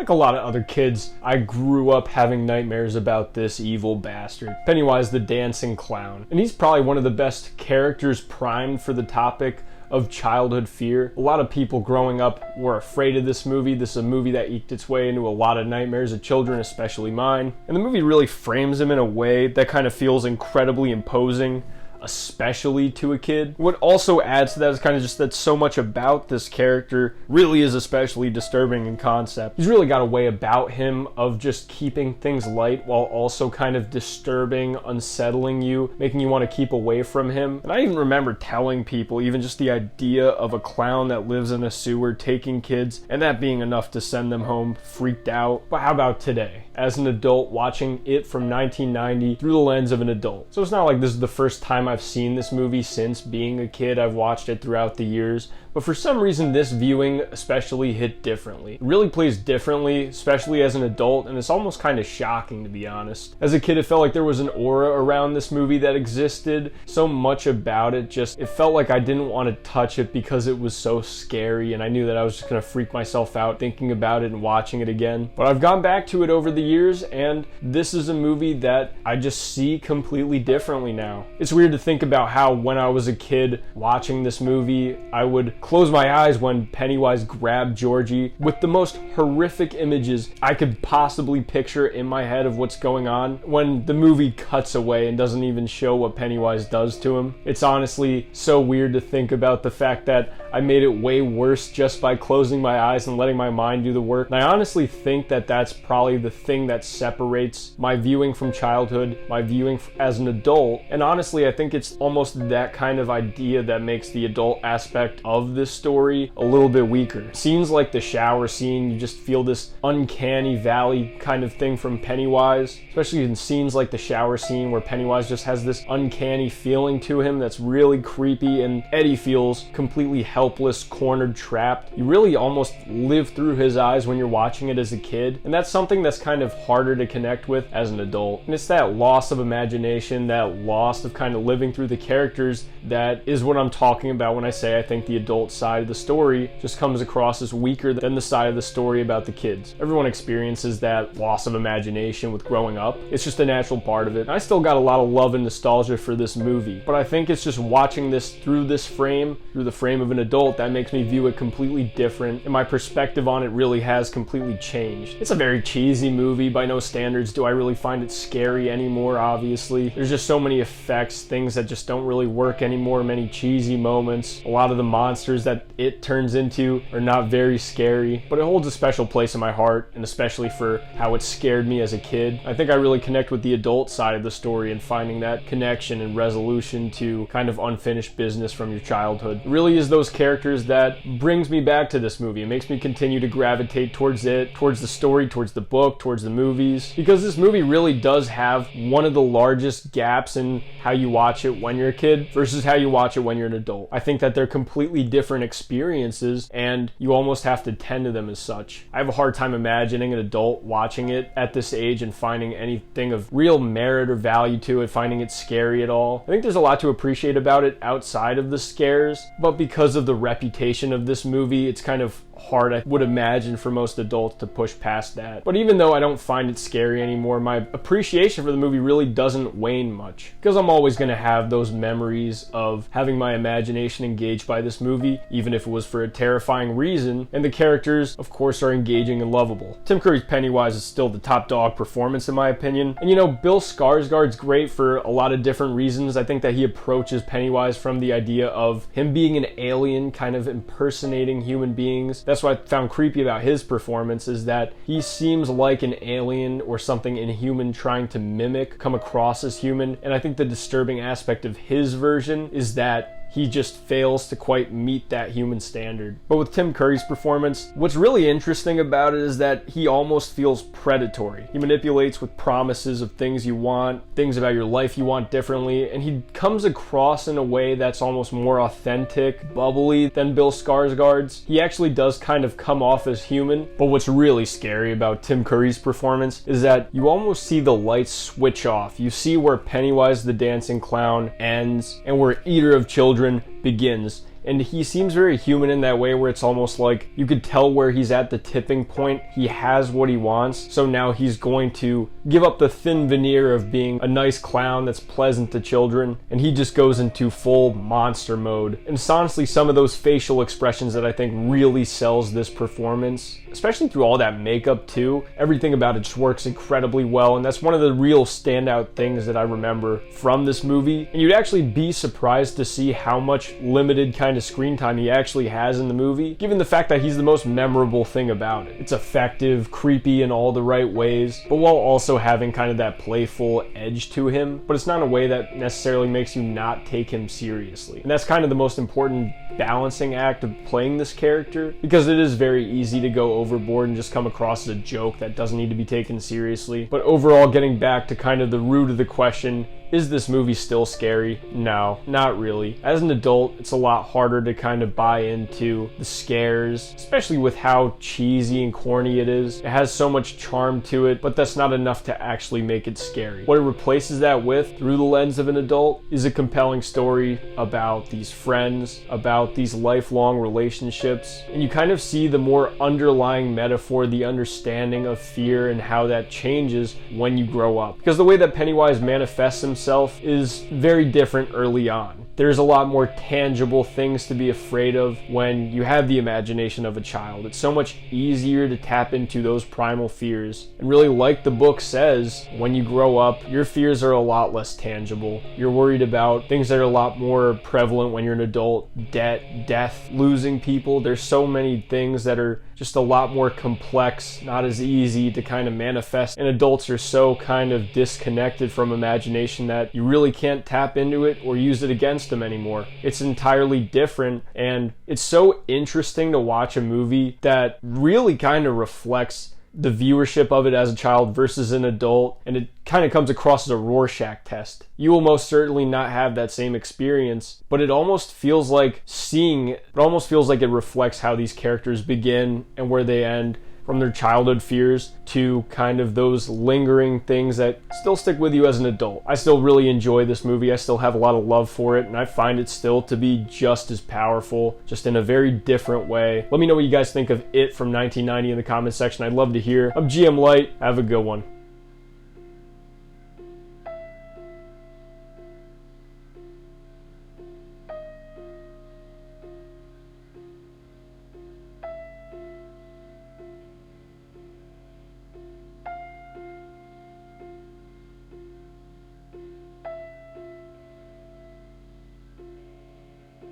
Like a lot of other kids, I grew up having nightmares about this evil bastard, Pennywise the dancing clown. And he's probably one of the best characters primed for the topic of childhood fear. A lot of people growing up were afraid of this movie. This is a movie that eked its way into a lot of nightmares of children, especially mine. And the movie really frames him in a way that kind of feels incredibly imposing, especially to a kid. What also adds to that is kind of just that so much about this character really is especially disturbing in concept. He's really got a way about him of just keeping things light while also kind of disturbing, unsettling you, making you want to keep away from him. And I even remember telling people even just the idea of a clown that lives in a sewer taking kids and that being enough to send them home freaked out. But how about today? As an adult watching it from 1990 through the lens of an adult. So it's not like this is the first time I've seen this movie since being a kid. I've watched it throughout the years, but for some reason this viewing especially hit differently. It really plays differently, especially as an adult, and it's almost kind of shocking, to be honest. As a kid, it felt like there was an aura around this movie that existed. So much about it it felt like I didn't want to touch it because it was so scary, and I knew that I was just going to freak myself out thinking about it and watching it again. But I've gone back to it over the years, and this is a movie that I just see completely differently now. It's weird to think about how when I was a kid watching this movie, I would close my eyes when Pennywise grabbed Georgie with the most horrific images I could possibly picture in my head of what's going on. When the movie cuts away and doesn't even show what Pennywise does to him, it's honestly so weird to think about the fact that I made it way worse just by closing my eyes and letting my mind do the work. And I honestly think that that's probably the thing that separates my viewing from childhood, my viewing as an adult. And honestly, I think it's almost that kind of idea that makes the adult aspect of this story a little bit weaker. Scenes like the shower scene, you just feel this uncanny valley kind of thing from Pennywise, especially in scenes like the shower scene where Pennywise just has this uncanny feeling to him that's really creepy, and Eddie feels completely helpless, cornered, trapped. You really almost live through his eyes when you're watching it as a kid, and that's something that's kind of harder to connect with as an adult. And it's that loss of imagination, that loss of kind of living through the characters, that is what I'm talking about when I say I think the adult side of the story just comes across as weaker than the side of the story about the kids. Everyone experiences that loss of imagination with growing up. It's just a natural part of it. I still got a lot of love and nostalgia for this movie, but I think it's just watching this through the frame of an adult, that makes me view it completely different, and my perspective on it really has completely changed. It's a very cheesy movie. By no standards do I really find it scary anymore, obviously. There's just so many effects, things that just don't really work anymore, many cheesy moments. A lot of the monsters that it turns into are not very scary, but it holds a special place in my heart, and especially for how it scared me as a kid. I think I really connect with the adult side of the story and finding that connection and resolution to kind of unfinished business from your childhood. It really is those characters that brings me back to this movie. It makes me continue to gravitate towards it, towards the story, towards the book, towards the movies, because this movie really does have one of the largest gaps in how you watch it when you're a kid versus how you watch it when you're an adult. I think that they're completely different experiences, and you almost have to tend to them as such. I have a hard time imagining an adult watching it at this age and finding anything of real merit or value to it, finding it scary at all. I think there's a lot to appreciate about it outside of the scares, but because of the reputation of this movie, it's kind of hard, I would imagine, for most adults to push past that. But even though I don't find it scary anymore, my appreciation for the movie really doesn't wane much, because I'm always going to have those memories of having my imagination engaged by this movie, even if it was for a terrifying reason, and the characters, of course, are engaging and lovable. Tim Curry's Pennywise is still the top dog performance in my opinion, and Bill Skarsgård's great for a lot of different reasons. I think that he approaches Pennywise from the idea of him being an alien, kind of impersonating human beings. That's what I found creepy about his performance, is that he seems like an alien or something inhuman trying to come across as human. And I think the disturbing aspect of his version is that he just fails to quite meet that human standard. But with Tim Curry's performance, what's really interesting about it is that he almost feels predatory. He manipulates with promises of things you want, things about your life you want differently, and he comes across in a way that's almost more authentic, bubbly than Bill Skarsgård's. He actually does kind of come off as human, but what's really scary about Tim Curry's performance is that you almost see the lights switch off. You see where Pennywise the dancing clown ends and where Eater of Children begins. and he seems very human in that way, where it's almost like you could tell where he's at the tipping point. He has what he wants, so now he's going to give up the thin veneer of being a nice clown that's pleasant to children, and he just goes into full monster mode. And it's honestly some of those facial expressions that I think really sells this performance, especially through all that makeup too. Everything about it just works incredibly well, and that's one of the real standout things that I remember from this movie. And you'd actually be surprised to see how much limited kind of screen time he actually has in the movie, given the fact that he's the most memorable thing about it. It's effective, creepy in all the right ways, but while also having kind of that playful edge to him, but it's not in a way that necessarily makes you not take him seriously. And that's kind of the most important balancing act of playing this character, because it is very easy to go overboard and just come across as a joke that doesn't need to be taken seriously. But overall, getting back to kind of the root of the question, is this movie still scary? No, not really. As an adult, it's a lot harder to kind of buy into the scares, especially with how cheesy and corny it is. It has so much charm to it, but that's not enough to actually make it scary. What it replaces that with, through the lens of an adult, is a compelling story about these friends, about these lifelong relationships, and you kind of see the more underlying metaphor, the understanding of fear and how that changes when you grow up. Because the way that Pennywise manifests himself is very different early on. There's a lot more tangible things to be afraid of when you have the imagination of a child. It's so much easier to tap into those primal fears. And really, like the book says, when you grow up, your fears are a lot less tangible. You're worried about things that are a lot more prevalent when you're an adult. Debt, death, losing people. There's so many things that are just a lot more complex, not as easy to kind of manifest. And adults are so kind of disconnected from imagination that you really can't tap into it or use it against them anymore. It's entirely different, and it's so interesting to watch a movie that really kind of reflects the viewership of it as a child versus an adult, and it kind of comes across as a Rorschach test. You will most certainly not have that same experience, but it almost feels like it reflects how these characters begin and where they end, from their childhood fears to kind of those lingering things that still stick with you as an adult. I still really enjoy this movie. I still have a lot of love for it, and I find it still to be just as powerful, just in a very different way. Let me know what you guys think of It from 1990 in the comments section. I'd love to hear. I'm GM Light. Have a good one.